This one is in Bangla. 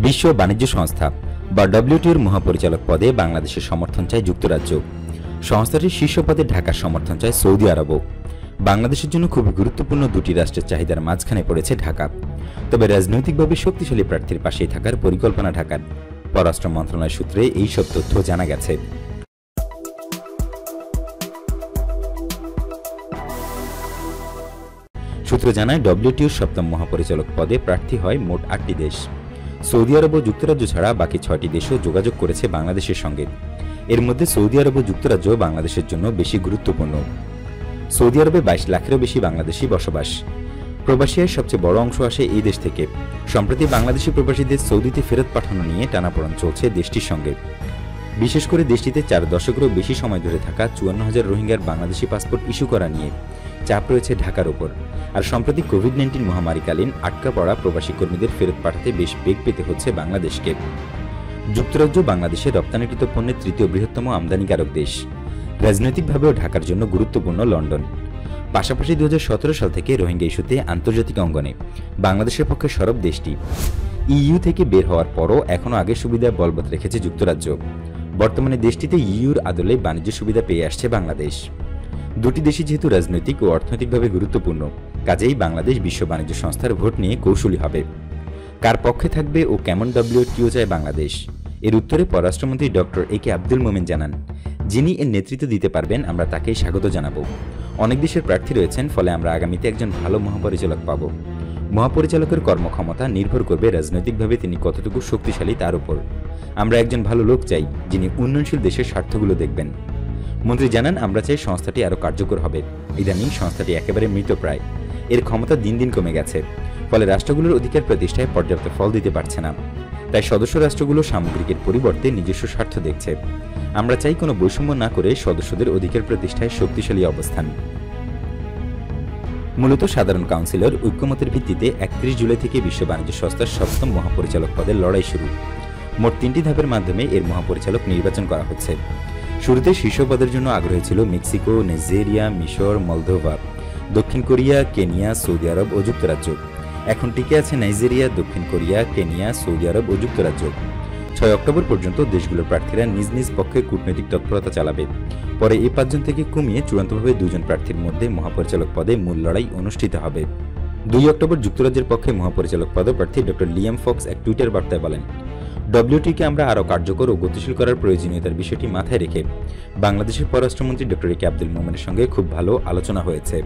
বিশ্ব বাণিজ্য সংস্থা বা ডব্লিউটিওর মহাপরিচালক পদে বাংলাদেশের সমর্থন চায় যুক্তরাজ্য। সংস্থাটির শীর্ষ পদে ঢাকার সমর্থন চায় সৌদি আরবও। বাংলাদেশের জন্য খুবই গুরুত্বপূর্ণ দুটি রাষ্ট্রের চাহিদার মাঝখানে পড়েছে ঢাকা। তবে রাজনৈতিকভাবে শক্তিশালী প্রার্থীর পাশেই থাকার পরিকল্পনা ঢাকার। পররাষ্ট্র মন্ত্রণালয় সূত্রে এই সব তথ্য জানা গেছে। সূত্র জানায়, ডব্লিউটিওর সপ্তম মহাপরিচালক পদে প্রার্থী হয় মোট 8টি দেশ। সৌদি আরব ও যুক্তরাজ্য ছাড়া বাকি 6টি দেশও যোগাযোগ করেছে বাংলাদেশের সঙ্গে। এর মধ্যে সৌদি আরব ও যুক্তরাজ্য বাংলাদেশের জন্য বেশি গুরুত্বপূর্ণ। সৌদি আরবে 22 লাখেরও বেশি বাংলাদেশি বসবাস। প্রবাসী আয়ের সবচেয়ে বড় অংশ আসে এই দেশ থেকে। সম্প্রতি বাংলাদেশি প্রবাসীদের সৌদিতে ফেরত পাঠানো নিয়ে টানাপোড়েন চলছে দেশটির সঙ্গে। বিশেষ করে দেশটিতে 4 দশকেরও বেশি সময় ধরে থাকা 54,000 রোহিঙ্গার বাংলাদেশি পাসপোর্ট ইস্যু করা নিয়ে চাপ রয়েছে ঢাকার ওপর। আর সম্প্রতি কোভিড-19 মহামারীকালীন আটকা পড়া প্রবাসী কর্মীদের ফেরত পাঠাতে বেশ বেগ পেতে হচ্ছে বাংলাদেশকে। যুক্তরাজ্য বাংলাদেশের রপ্তানিকৃত পণ্যের তৃতীয় বৃহত্তম আমদানিকারক দেশ। রাজনৈতিকভাবেও ঢাকার জন্য গুরুত্বপূর্ণ লন্ডন। পাশাপাশি 2017 সাল থেকে রোহিঙ্গা ইস্যুতে আন্তর্জাতিক অঙ্গনে বাংলাদেশের পক্ষে সরব দেশটি। ইইউ থেকে বের হওয়ার পরও এখনও আগের সুবিধা বলবৎ রেখেছে যুক্তরাজ্য। বর্তমানে দেশটিতে ইইউর আদলে বাণিজ্য সুবিধা পেয়ে আসছে বাংলাদেশ। দুটি দেশই যেহেতু রাজনৈতিক ও অর্থনৈতিকভাবে গুরুত্বপূর্ণ, কাজেই বাংলাদেশ বিশ্ব বাণিজ্য সংস্থার ভোট নিয়ে কৌশলী হবে। কার পক্ষে থাকবে ও কেমন ডব্লিউটিও চায় বাংলাদেশ, এর উত্তরে পররাষ্ট্রমন্ত্রী ডক্টর এ কে আব্দুল মোমেন জানান, যিনি এর নেতৃত্ব দিতে পারবেন আমরা তাকেই স্বাগত জানাবো। অনেক দেশের প্রার্থী রয়েছেন, ফলে আমরা আগামীতে একজন ভালো মহাপরিচালক পাব। মহাপরিচালকের কর্মক্ষমতা নির্ভর করবে রাজনৈতিকভাবে তিনি কতটুকু শক্তিশালী তার উপর। আমরা একজন ভালো লোক চাই, যিনি উন্নয়নশীল দেশের স্বার্থগুলো দেখবেন। মন্ত্রী জানান, আমরা চাই সংস্থাটি আরও কার্যকর হবে। ইদানিং সংস্থাটি একেবারে মৃতপ্রায়। এর ক্ষমতা দিন দিন কমে গেছে, ফলে রাষ্ট্রগুলোর অধিকার প্রতিষ্ঠায় পর্যাপ্ত ফল দিতে পারছে না। তাই সদস্য রাষ্ট্রগুলো সামগ্রিকের পরিবর্তে নিজস্ব স্বার্থ দেখছে। আমরা চাই কোনো বৈষম্য না করে সদস্যদের অধিকার প্রতিষ্ঠায় শক্তিশালী অবস্থান। মূলত সাধারণ কাউন্সিলর ঐক্যমতের ভিত্তিতে 31 জুলাই থেকে বিশ্ব বাণিজ্য সংস্থার সপ্তম মহাপরিচালক পদের লড়াই শুরু। মোট 3টি ধাপের মাধ্যমে এর মহাপরিচালক নির্বাচন করা হচ্ছে। শুরুতে শীর্ষ পদের জন্য আগ্রহী ছিল মেক্সিকো, নাইজেরিয়া, মিশর, মলদোভা, দক্ষিণ কোরিয়া, কেনিয়া, সৌদি আরব ও যুক্তরাজ্য। এখন টিকে আছে নাইজেরিয়া, দক্ষিণ কোরিয়া, কেনিয়া, সৌদি আরব ও যুক্তরাজ্য। 6 অক্টোবর পর্যন্ত দেশগুলোর প্রার্থীরা নিজ নিজ পক্ষে কূটনৈতিক তৎপরতা চালাবে। পরে এই 5 জন থেকে কমিয়ে চূড়ান্তভাবে 2 জন প্রার্থীর মধ্যে মহাপরিচালক পদে মূল লড়াই অনুষ্ঠিত হবে। 2 অক্টোবর যুক্তরাজ্যের পক্ষে মহাপরিচালক পদপ্রার্থী ডক্টর লিয়াম ফক্স এক টুইটার বার্তায় বলেন, ডব্লিউটিকে আমরা আরও কার্যকর ও গতিশীল করার প্রয়োজনীয়তার বিষয়টি মাথায় রেখে বাংলাদেশের পররাষ্ট্রমন্ত্রী ডক্টর এ কে আব্দুল মোমেনের সঙ্গে খুব ভালো আলোচনা হয়েছে।